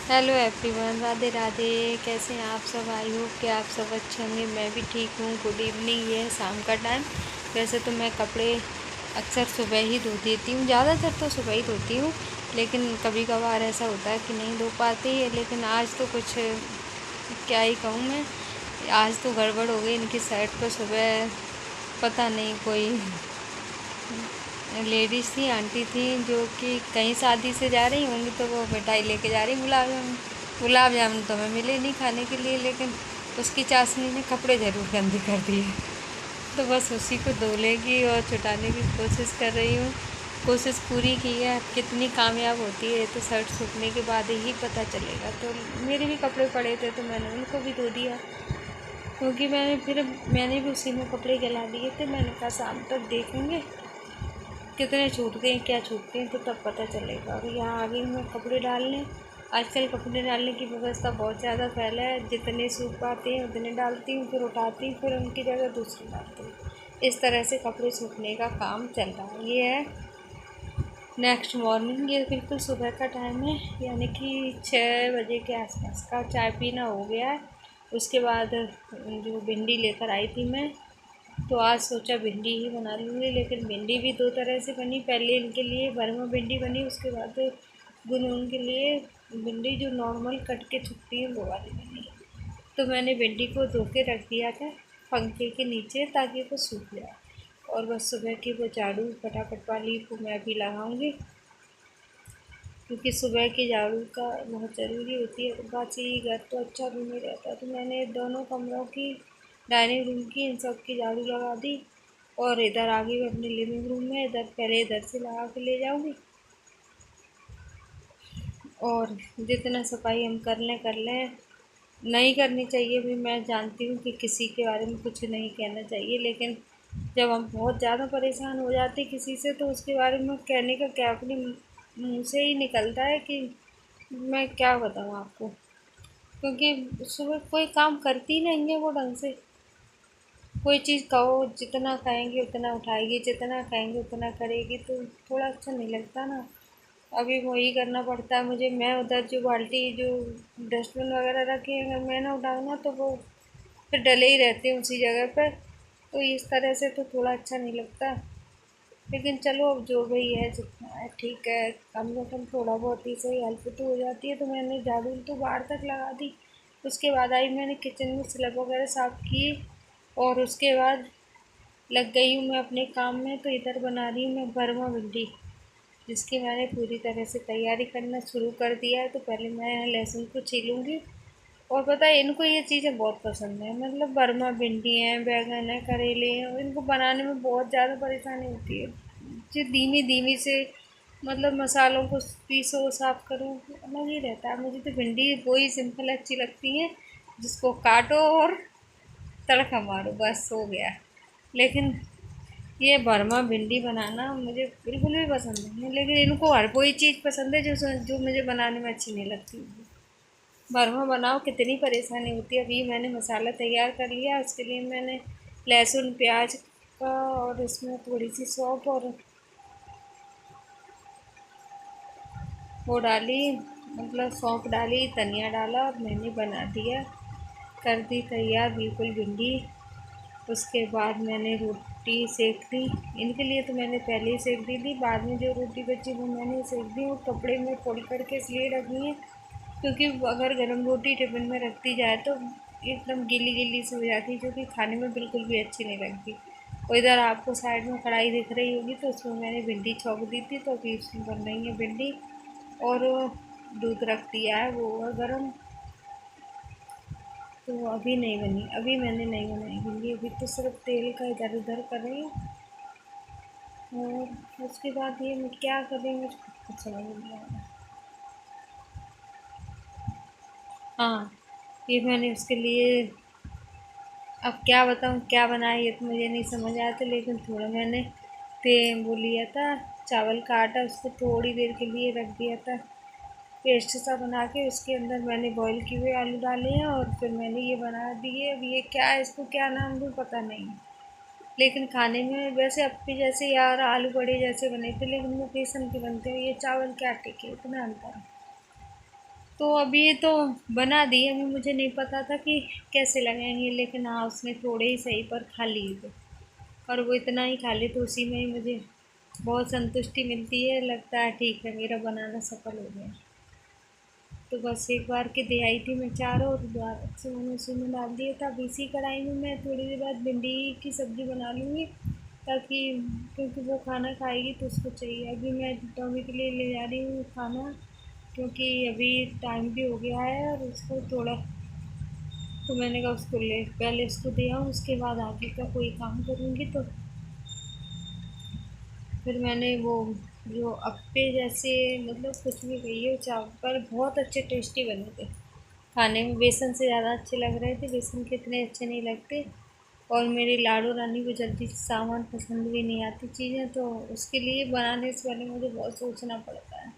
Hello everyone, Radhe Radhe. कैसे हैं आप सब? आई होप कि आप सब अच्छे होंगे। मैं भी ठीक हूँ। गुड इवनिंग, ये है शाम का टाइम। वैसे तो मैं कपड़े अक्सर सुबह ही धो देती हूँ, ज़्यादातर तो सुबह ही धोती हूँ, लेकिन कभी कभार ऐसा होता है कि नहीं धो पाती है। लेकिन आज तो कुछ क्या ही कहूँ मैं, आज तो गड़बड़ हो गई। इनकी शर्ट पर सुबह पता नहीं कोई लेडीज़ थी, आंटी थी, जो कि कहीं शादी से जा रही होंगी, तो वो मिठाई लेके जा रही गुलाब जामुन। गुलाब जामुन तो हमें मिले नहीं खाने के लिए, लेकिन उसकी चाशनी ने कपड़े ज़रूर गंदे कर दिए। तो बस उसी को धो लेगी और छुटाने की कोशिश कर रही हूँ। कोशिश पूरी की है, अब कितनी कामयाब होती है तो शर्ट सूखने के बाद ही पता चलेगा। तो मेरे भी कपड़े पड़े थे तो मैंने उनको भी धो दिया, क्योंकि मैंने भी उसी में कपड़े गला दिए थे। मैंने कहा शाम तक देखेंगे कितने छूटते हैं, क्या छूटते हैं, तो तब पता चलेगा। और यहाँ आ गई मैं कपड़े डालने। आजकल कपड़े डालने की व्यवस्था बहुत ज़्यादा फैला है। जितने सूख पाते हैं उतने डालती हूँ, फिर उठाती हूँ, फिर उनकी जगह दूसरी डालती हूँ। इस तरह से कपड़े सूखने का काम चल रहा है। ये है नेक्स्ट मॉर्निंग, ये बिल्कुल सुबह का टाइम है, यानी कि 6 बजे के आसपास का। चाय पीना हो गया है। उसके बाद जो भिंडी लेकर आई थी मैं, तो आज सोचा भिंडी ही बना लूँगी। लेकिन भिंडी भी दो तरह से बनी। पहले इनके लिए भरमा भिंडी बनी, उसके बाद गुनगुन के लिए भिंडी जो नॉर्मल कट के छुट्टी है वो वाली बनी। तो मैंने भिंडी को धो के रख दिया था पंखे के नीचे, ताकि वो सूख जाए। और बस सुबह की वो झाड़ू फटाफट वाली को मैं भी लगाऊंगी, क्योंकि सुबह की झाड़ू का बहुत ज़रूरी होती है। बाकी घर तो अच्छा भी नहीं रहता। तो मैंने दोनों कमरों की, डाइनिंग रूम की, इन सब की झाड़ू लगा दी। और इधर आ गई मैं अपने लिविंग रूम में। इधर पहले इधर से लगा के ले जाऊंगी, और जितना सफाई हम कर लें। नहीं करनी चाहिए भी, मैं जानती हूँ कि किसी के बारे में कुछ नहीं कहना चाहिए, लेकिन जब हम बहुत ज़्यादा परेशान हो जाते किसी से, तो उसके बारे में कहने का क्या, अपने मुँह से ही निकलता है कि मैं क्या बताऊँ आपको। क्योंकि सुबह कोई काम करती नहीं है वो ढंग से। कोई चीज़ कहो, जितना खाएंगे उतना उठाएगी, जितना खाएंगे उतना करेगी, तो थोड़ा अच्छा नहीं लगता ना। अभी वही करना पड़ता है मुझे। मैं उधर जो बाल्टी, जो डस्टबिन वगैरह रखे हैं, अगर मैं ना उठाऊँ ना, तो वो फिर डले ही रहते हैं उसी जगह पर। तो इस तरह से तो थोड़ा अच्छा नहीं लगता। लेकिन चलो, अब जो भी है जितना है ठीक है। कम से कम थोड़ा बहुत ही सही हेल्प तो हो जाती है। तो मैंने झाड़ू तो बाहर तक लगा दी। उसके बाद आई, मैंने किचन में स्लैब वगैरह साफ़ की, और उसके बाद लग गई हूँ मैं अपने काम में। तो इधर बना रही हूँ मैं भरमा भिंडी, जिसकी मैंने पूरी तरह से तैयारी करना शुरू कर दिया है। तो पहले मैं यहाँ लहसुन को छीलूँगी। और पता है, इनको ये चीज़ें बहुत पसंद है। मतलब भरमा भिंडी है, बैगन है, करेले हैं, और इनको बनाने में बहुत ज़्यादा परेशानी होती है। जो धीमी धीमी से, मतलब मसालों को पीसो, साफ करो, अलग ही रहता है। मुझे तो भिंडी वही सिंपल अच्छी लगती है, जिसको काटो और तड़का मारो, बस हो गया। लेकिन ये भरमा भिंडी बनाना मुझे बिल्कुल भी पसंद नहीं है। लेकिन इनको हर कोई चीज़ पसंद है जो जो मुझे बनाने में अच्छी नहीं लगती। भरमा बनाओ कितनी परेशानी होती है। अभी मैंने मसाला तैयार कर लिया। उसके लिए मैंने लहसुन प्याज का, और इसमें थोड़ी सी सौंफ और वो डाली, मतलब सौंफ डाली, धनिया डाला, और मैंने बना दिया, कर दी तैयार बिल्कुल भिंडी। उसके बाद मैंने रोटी सेक दी। इनके लिए तो मैंने पहले ही सेक दी थी। बाद में जो रोटी बची वो मैंने सेक दी, और कपड़े में फोल्ड करके इसलिए रखी है क्योंकि अगर गर्म रोटी टिफिन में रखती जाए तो एकदम गीली गीली सी हो जाती है, जो कि खाने में बिल्कुल भी अच्छी नहीं लगती। और इधर आपको साइड में कढ़ाई दिख रही होगी, तो उसमें मैंने भिंडी छौंक दी थी। तो अभी इसमें बन रही है भिंडी, और दूध रख दिया है वो है गर्म। तो अभी नहीं बनी, अभी मैंने नहीं बनाई भिंडी। अभी तो सिर्फ तेल का इधर उधर कर रही हूँ। और उसके बाद ये मैं क्या कर रही हूँ, मुझे कुछ समझ नहीं आ रहा। हाँ, ये मैंने उसके लिए, अब क्या बताऊँ क्या बनाया, ये तो मुझे नहीं समझ आया था। लेकिन थोड़ा मैंने वो लिया था चावल का आटा, उसको थोड़ी देर के लिए रख दिया था, पेस्ट सा बना के। उसके अंदर मैंने बॉईल किए हुए आलू डाले हैं, और फिर मैंने ये बना दिए। अब ये क्या है, इसको क्या नाम दूँ पता नहीं। लेकिन खाने में वैसे अपने जैसे यार आलू बड़े जैसे बने थे, लेकिन वो बेसन के बनते हैं, ये चावल के आटे के, इतना अंतर है। तो अभी तो बना दिए, अभी मुझे नहीं पता था कि कैसे लगेंगे, लेकिन हाँ उसने थोड़े ही सही पर खा लिए थे, और वो इतना ही खा लिए तो उसी में ही मुझे बहुत संतुष्टि मिलती है, लगता है ठीक है मेरा बनाना सफल हो गया। तो बस एक बार के दे आई थी मैं चारों, और दोबारा से मैंने उसी में डाल दिया था। अब इसी कढ़ाई में मैं थोड़ी देर बाद भिंडी की सब्ज़ी बना लूँगी, ताकि क्योंकि वो खाना खाएगी तो उसको चाहिए। अभी मैं टॉमी के लिए ले जा रही हूँ खाना, क्योंकि अभी टाइम भी हो गया है और उसको थोड़ा, तो मैंने कहा उसको ले पहले उसको दे आऊँ, उसके बाद आगे का कोई काम करूँगी। तो फिर मैंने वो जो अप्पे जैसे, मतलब कुछ भी कहिए, चावल पर बहुत अच्छे टेस्टी बने थे, खाने में बेसन से ज़्यादा अच्छे लग रहे थे, बेसन के इतने अच्छे नहीं लगते। और मेरी लाडो रानी को जल्दी से सामान पसंद भी नहीं आती चीज़ें, तो उसके लिए बनाने से पहले मुझे बहुत सोचना पड़ता है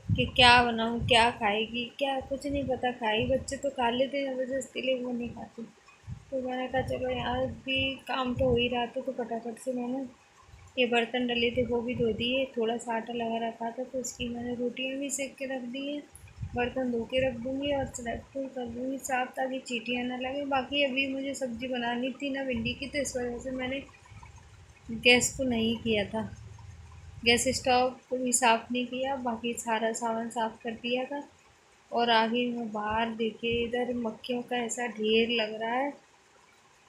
कि क्या बनाऊँ, क्या खाएगी, क्या कुछ नहीं पता। खाएगी बच्चे तो खा लेते हैं ज़बरदस्ती, लेकिन वो नहीं खाती। तो मैंने कहा चलो यार भी काम तो हो ही रहा था, तो फटाफट से मैंने ये बर्तन डले थे वो भी धो दिए, थोड़ा सा आटा लगा रखा था तो उसकी मैंने रोटियां भी सेक के रख दी हैं। बर्तन धो के रख दूँगी और सेलेक्ट कर दूँगी साफ़, ताकि चींटियाँ ना लगे। बाकी अभी मुझे सब्ज़ी बनानी थी ना भिंडी की, तो इस वजह से मैंने गैस को नहीं किया था, गैस स्टोव को भी साफ़ नहीं किया, बाकी सारा सामान साफ़ कर दिया था। और आगे मैं बाहर देखिए इधर मक्खियों का ऐसा ढेर लग रहा है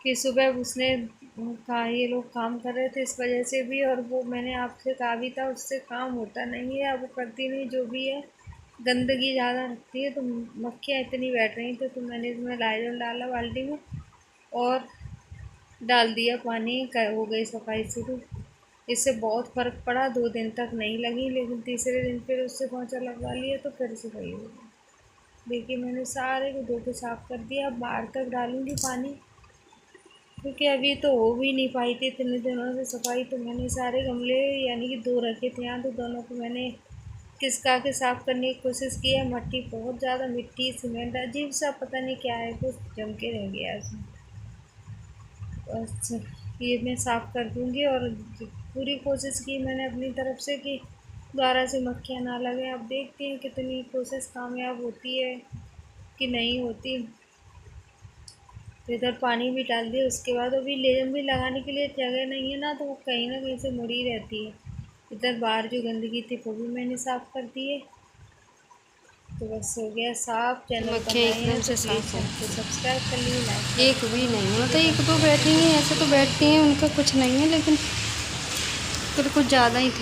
कि सुबह उसने कहा ये लोग काम कर रहे थे इस वजह से भी, और वो मैंने आपसे कहा भी था उससे काम होता नहीं है, अब वो करती नहीं, जो भी है गंदगी ज़्यादा रखती है, तो मक्खियाँ इतनी बैठ रही थी। तो मैंने इसमें लाइजॉल डाला बाल्टी में और डाल दिया पानी, हो गई सफाई शुरू। इससे बहुत फ़र्क पड़ा, 2 दिन तक नहीं लगी, लेकिन तीसरे दिन फिर उससे पोंछा लगवा लिया तो फिर से सही हो गया। देखिए मैंने सारे को धो के साफ़ कर दिया, अब बाहर तक डालूँगी पानी, क्योंकि अभी तो हो भी नहीं पाई थी इतने दिनों से सफाई। तो मैंने सारे गमले यानी कि 2 रखे थे यहाँ, तो दोनों को मैंने खिसका के साफ़ करने की कोशिश की है। मट्टी बहुत ज़्यादा, मिट्टी सीमेंट अजीब सा पता नहीं क्या है, कुछ जम के रह गया उसमें। बस ये मैं साफ़ कर दूँगी, और पूरी कोशिश की मैंने अपनी तरफ से कि दोबारा से मक्खियाँ ना लगें। अब देखते हैं कितनी कोशिश कामयाब होती है कि नहीं होती। तो इधर पानी भी डाल दिया, उसके बाद अभी लेजम भी लगाने के लिए जगह नहीं है ना, तो वो कहीं ना कहीं से मुड़ी रहती है। इधर बाहर जो गंदगी थी वो भी मैंने साफ़ कर दी है। तो बस हो गया साफ। चैनल पर नए हैं तो प्लीज़ चैनल को सब्सक्राइब कर लीजिए, लाइक एक भी नहीं है, मतलब एक दो बैठेंगे ऐसे तो बैठती हैं, उनका कुछ नहीं है, लेकिन कुछ ज़्यादा ही थी।